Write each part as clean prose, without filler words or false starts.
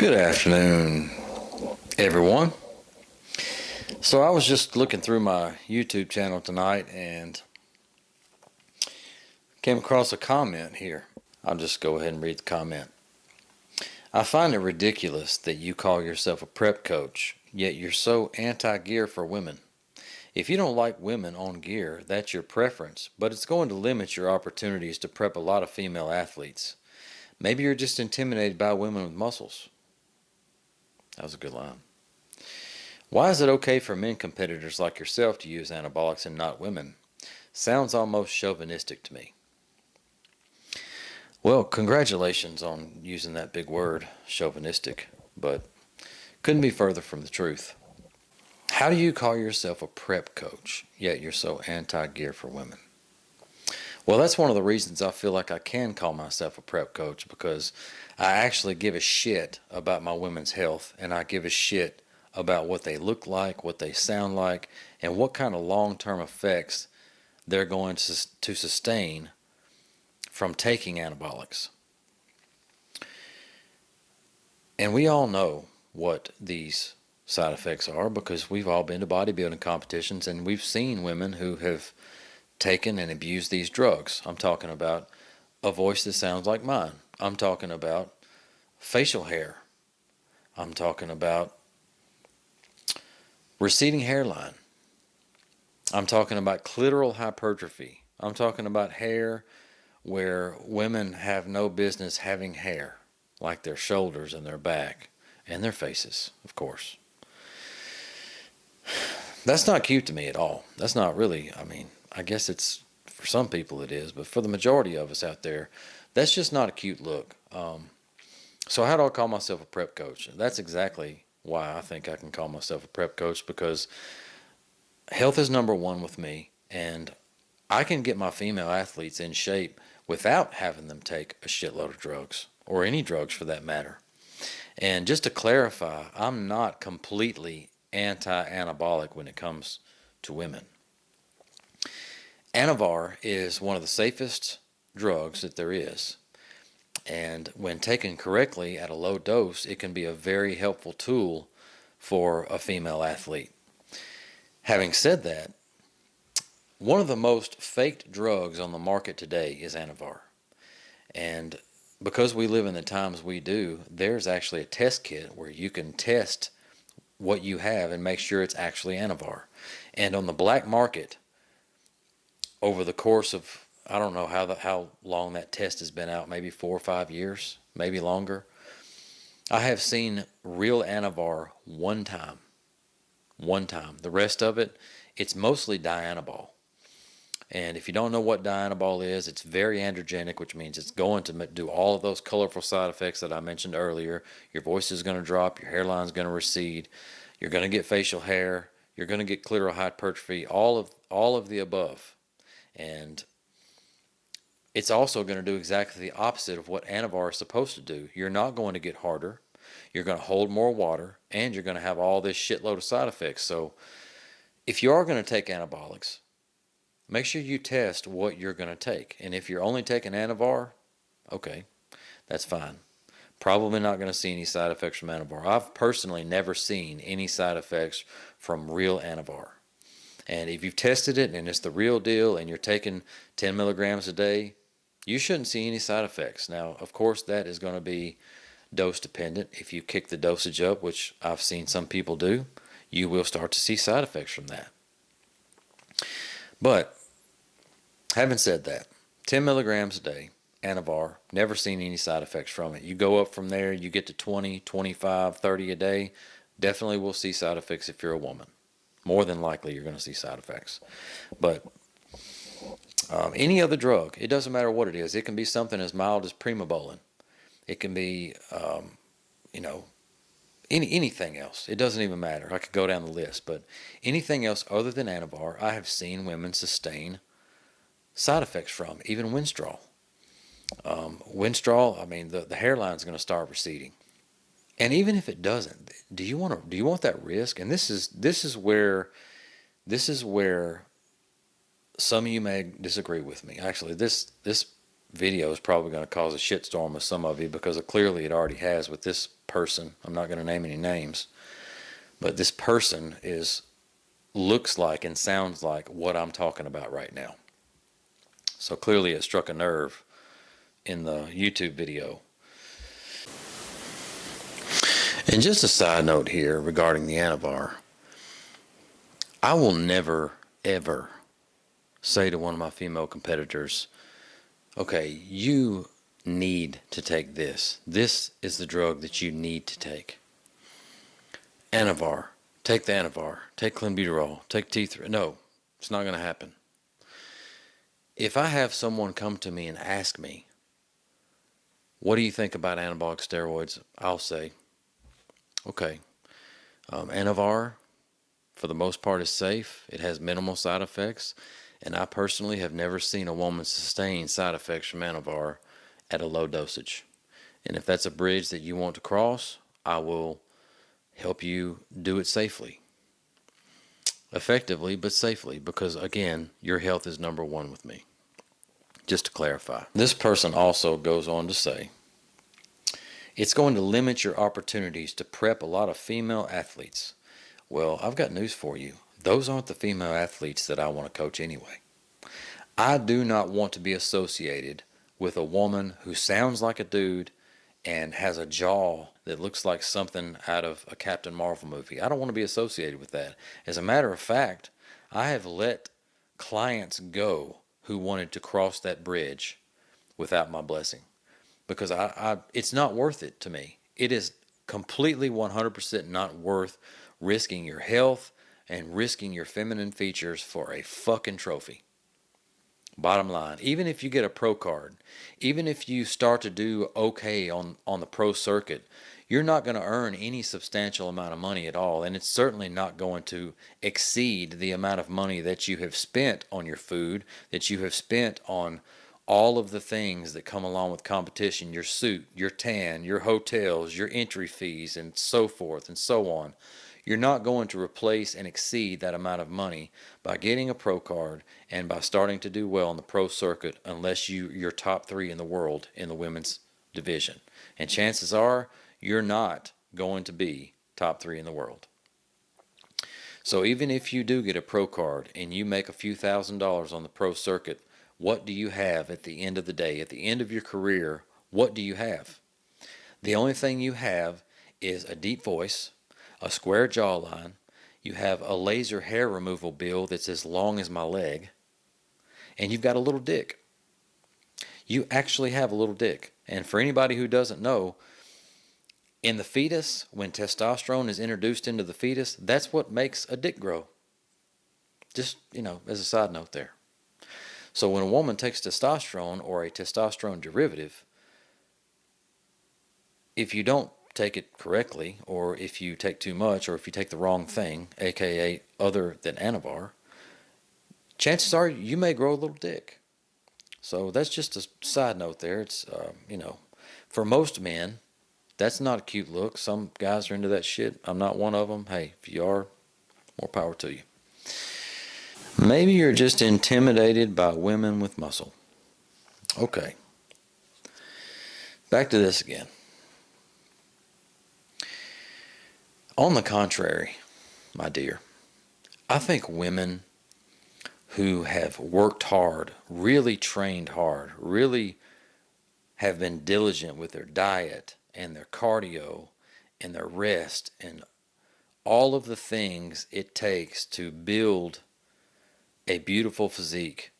Good afternoon, everyone. So I was just looking through my YouTube channel tonight and came across a comment here. I'll just go ahead and read the comment. I find it ridiculous that you call yourself a prep coach, yet you're so anti-gear for women. If you don't like women on gear, that's your preference, but it's going to limit your opportunities to prep a lot of female athletes. Maybe you're just intimidated by women with muscles. That was a good line. Why is it okay for men competitors like yourself to use anabolics and not women? Sounds almost chauvinistic to me. Well, congratulations on using that big word, chauvinistic, but couldn't be further from the truth. How do you call yourself a prep coach, yet you're so anti-gear for women? Well, that's one of the reasons I feel like I can call myself a prep coach, because I actually give a shit about my women's health, and I give a shit about what they look like, what they sound like, and what kind of long-term effects they're going to sustain from taking anabolics. And we all know what these side effects are because we've all been to bodybuilding competitions and we've seen women who have taken and abused these drugs. I'm talking about a voice that sounds like mine. I'm talking about facial hair. I'm talking about receding hairline. I'm talking about clitoral hypertrophy. I'm talking about hair where women have no business having hair, like their shoulders and their back and their faces, of course. That's not cute to me at all. That's not really, I guess it's, for some people it is, but for the majority of us out there, that's just not a cute look. So how do I call myself a prep coach? That's exactly why I think I can call myself a prep coach, because health is number one with me, and I can get my female athletes in shape without having them take a shitload of drugs, or any drugs for that matter. And just to clarify, I'm not completely anti-anabolic when it comes to women. Anavar is one of the safest drugs that there is. And when taken correctly at a low dose, it can be a very helpful tool for a female athlete. Having said that, one of the most faked drugs on the market today is Anavar. And because we live in the times we do, there's actually a test kit where you can test what you have and make sure it's actually Anavar. And on the black market, over the course of, I don't know how long that test has been out, maybe 4 or 5 years, maybe longer, I have seen real Anavar one time. One time. The rest of it, it's mostly dianabol. And if you don't know what dianabol is, it's very androgenic, which means it's going to do all of those colorful side effects that I mentioned earlier. Your voice is going to drop, your hairline is going to recede, you're going to get facial hair, you're going to get clitoral hypertrophy, all of the above. And it's also going to do exactly the opposite of what Anavar is supposed to do. You're not going to get harder, you're going to hold more water, and you're going to have all this shitload of side effects. So if you are going to take anabolics, make sure you test what you're going to take. And if you're only taking Anavar, okay, that's fine. Probably not going to see any side effects from Anavar. I've personally never seen any side effects from real Anavar. And if you've tested it and it's the real deal and you're taking 10 milligrams a day, you shouldn't see any side effects. Now, of course, that is going to be dose dependent. If you kick the dosage up, which I've seen some people do, you will start to see side effects from that. But having said that, 10 milligrams a day, Anavar, never seen any side effects from it. You go up from there, you get to 20, 25, 30 a day, definitely will see side effects if you're a woman. More than likely you're going to see side effects. But any other drug, it doesn't matter what it is. It can be something as mild as primobolan. It can be, anything else. It doesn't even matter. I could go down the list. But anything else other than Anavar, I have seen women sustain side effects from, even Winstrol. Winstrol, the hairline is going to start receding. And even if it doesn't, do you want that risk? And this is where some of you may disagree with me. Actually, this video is probably going to cause a shitstorm with some of you, because clearly it already has with this person, I'm not going to name any names, but this person looks like and sounds like what I'm talking about right now. So clearly it struck a nerve in the YouTube video. And just a side note here regarding the Anavar, I will never, ever say to one of my female competitors, okay, you need to take this. This is the drug that you need to take. Anavar, take the Anavar, take clenbuterol, take T3. No, it's not going to happen. If I have someone come to me and ask me, what do you think about anabolic steroids? I'll say, okay, Anavar, for the most part, is safe. It has minimal side effects. And I personally have never seen a woman sustain side effects from Anavar at a low dosage. And if that's a bridge that you want to cross, I will help you do it safely. Effectively, but safely, because again, your health is number one with me. Just to clarify. This person also goes on to say, it's going to limit your opportunities to prep a lot of female athletes. Well, I've got news for you. Those aren't the female athletes that I want to coach anyway. I do not want to be associated with a woman who sounds like a dude and has a jaw that looks like something out of a Captain Marvel movie. I don't want to be associated with that. As a matter of fact, I have let clients go who wanted to cross that bridge without my blessing, because it's not worth it to me. It is completely 100% not worth risking your health and risking your feminine features for a fucking trophy. Bottom line, even if you get a pro card, even if you start to do okay on the pro circuit, you're not going to earn any substantial amount of money at all, and it's certainly not going to exceed the amount of money that you have spent on your food, that you have spent on all of the things that come along with competition, your suit, your tan, your hotels, your entry fees, and so forth and so on. You're not going to replace and exceed that amount of money by getting a pro card and by starting to do well in the pro circuit unless you're top 3 in the world in the women's division. And chances are you're not going to be top 3 in the world. So even if you do get a pro card and you make a few $1,000s on the pro circuit, what do you have at the end of the day? At the end of your career, what do you have? The only thing you have is a deep voice, a square jawline, you have a laser hair removal bill that's as long as my leg, and you've got a little dick. You actually have a little dick. And for anybody who doesn't know, in the fetus, when testosterone is introduced into the fetus, that's what makes a dick grow. Just, as a side note there. So when a woman takes testosterone or a testosterone derivative, if you don't take it correctly, or if you take too much, or if you take the wrong thing, aka other than Anavar, chances are you may grow a little dick. So that's just a side note there. It's, for most men, that's not a cute look. Some guys are into that shit. I'm not one of them. Hey, if you are, more power to you. Maybe you're just intimidated by women with muscle. Okay. Back to this again. On the contrary, my dear, I think women who have worked hard, really trained hard, really have been diligent with their diet and their cardio and their rest and all of the things it takes to build a beautiful physique,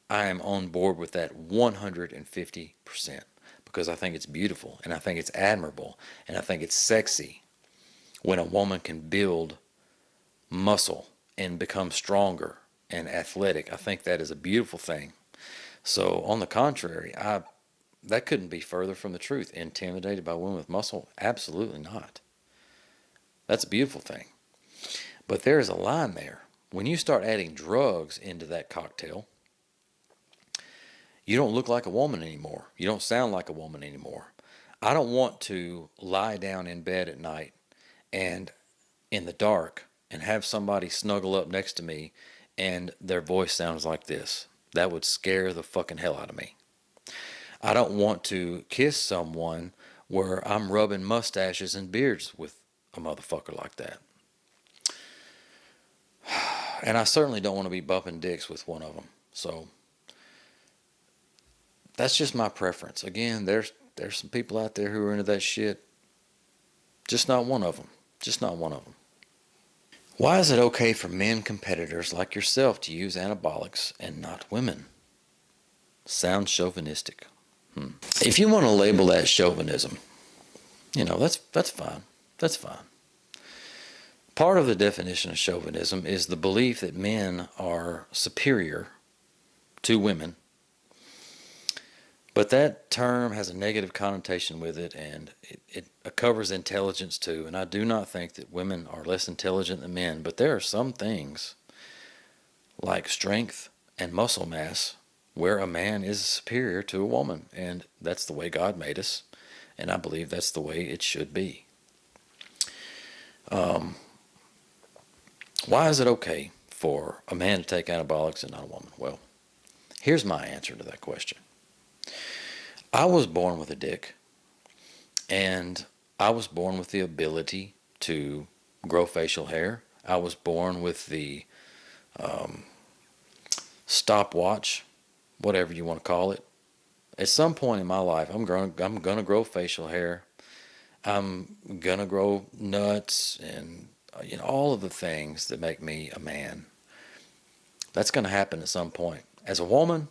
I am on board with that 150%, because I think it's beautiful and I think it's admirable and I think it's sexy when a woman can build muscle and become stronger and athletic. I think that is a beautiful thing. So on the contrary, that couldn't be further from the truth. Intimidated by women with muscle? Absolutely not. That's a beautiful thing. But there is a line there. When you start adding drugs into that cocktail, you don't look like a woman anymore. You don't sound like a woman anymore. I don't want to lie down in bed at night and in the dark and have somebody snuggle up next to me and their voice sounds like this. That would scare the fucking hell out of me. I don't want to kiss someone where I'm rubbing mustaches and beards with a motherfucker like that. And I certainly don't want to be bumping dicks with one of them. So that's just my preference. Again, there's some people out there who are into that shit. Just not one of them. Just not one of them. Why is it okay for men competitors like yourself to use anabolics and not women? Sounds chauvinistic. If you want to label that chauvinism, that's fine. That's fine. Part of the definition of chauvinism is the belief that men are superior to women. But that term has a negative connotation with it, and it covers intelligence too. And I do not think that women are less intelligent than men, but there are some things like strength and muscle mass where a man is superior to a woman, and that's the way God made us, and I believe that's the way it should be. Why is it okay for a man to take anabolics and not a woman? Well, here's my answer to that question. I was born with a dick, and I was born with the ability to grow facial hair. I was born with the stopwatch, whatever you want to call it. At some point in my life, I'm gonna grow facial hair. I'm gonna grow nuts and all of the things that make me a man. That's gonna happen at some point. As a woman,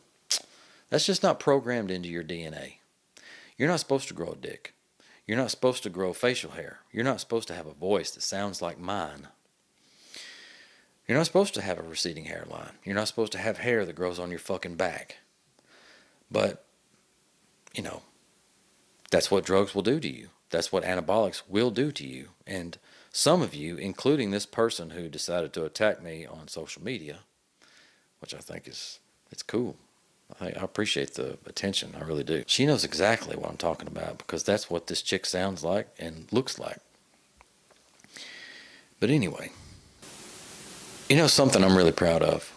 that's just not programmed into your DNA. You're not supposed to grow a dick. You're not supposed to grow facial hair. You're not supposed to have a voice that sounds like mine. You're not supposed to have a receding hairline. You're not supposed to have hair that grows on your fucking back. But, that's what drugs will do to you. That's what anabolics will do to you. And some of you, including this person who decided to attack me on social media, which I think it's cool. I appreciate the attention. I really do. She knows exactly what I'm talking about because that's what this chick sounds like and looks like. But anyway, something I'm really proud of?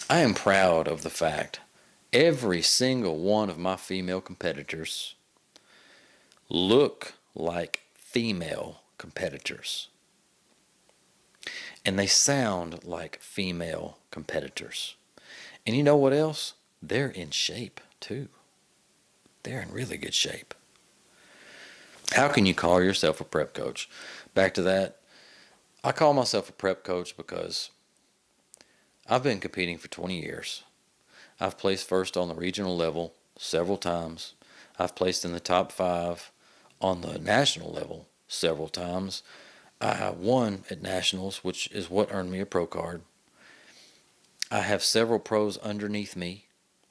I am proud of the fact every single one of my female competitors look like female competitors. And they sound like female competitors. And you know what else? They're in shape too. They're in really good shape. How can you call yourself a prep coach? Back to that, I call myself a prep coach because I've been competing for 20 years. I've placed first on the regional level several times. I've placed in the top 5 on the national level several times. I won at nationals, which is what earned me a pro card. I have several pros underneath me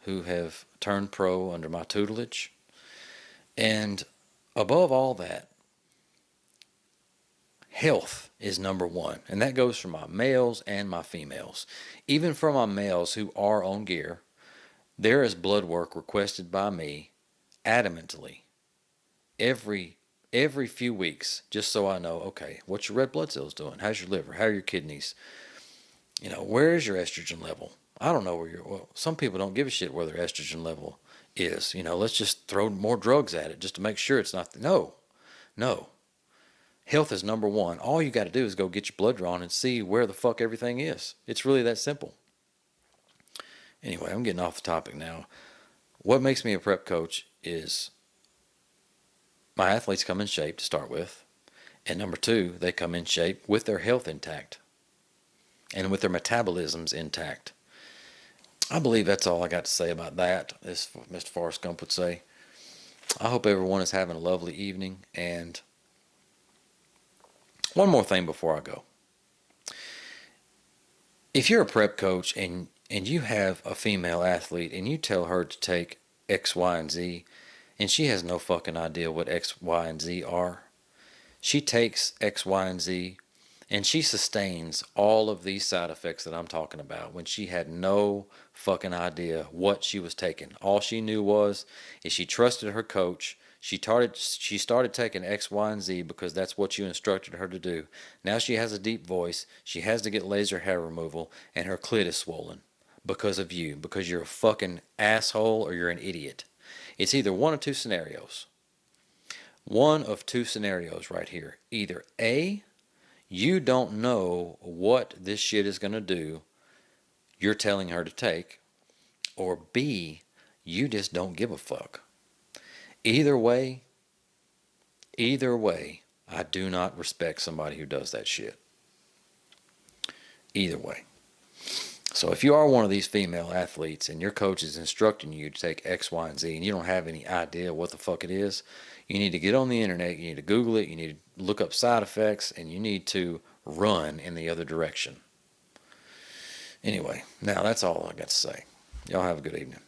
who have turned pro under my tutelage. And above all that, health is number one. And that goes for my males and my females. Even for my males who are on gear, there is blood work requested by me adamantly every few weeks, just so I know, okay, what's your red blood cells doing? How's your liver? How are your kidneys? Where is your estrogen level? I don't know well, some people don't give a shit where their estrogen level is. Let's just throw more drugs at it just to make sure it's not. No. Health is number one. All you got to do is go get your blood drawn and see where the fuck everything is. It's really that simple. Anyway, I'm getting off the topic now. What makes me a prep coach is my athletes come in shape to start with. And number 2, they come in shape with their health intact and with their metabolisms intact. I believe that's all I got to say about that, as Mr. Forrest Gump would say. I hope everyone is having a lovely evening. And one more thing before I go. If you're a prep coach and you have a female athlete and you tell her to take X, Y, and Z, and she has no fucking idea what X, Y, and Z are, she takes X, Y, and Z, and she sustains all of these side effects that I'm talking about when she had no fucking idea what she was taking. All she knew is she trusted her coach. She started taking X, Y, and Z because that's what you instructed her to do. Now she has a deep voice. She has to get laser hair removal, and her clit is swollen because of you, because you're a fucking asshole or you're an idiot. It's either one of two scenarios. one of two scenarios right here. Either A, you don't know what this shit is going to do, you're telling her to take, or B, you just don't give a fuck. Either way, I do not respect somebody who does that shit. Either way. So if you are one of these female athletes and your coach is instructing you to take X, Y, and Z and you don't have any idea what the fuck it is, you need to get on the internet, you need to Google it, you need to look up side effects, and you need to run in the other direction. Anyway, now that's all I got to say. Y'all have a good evening.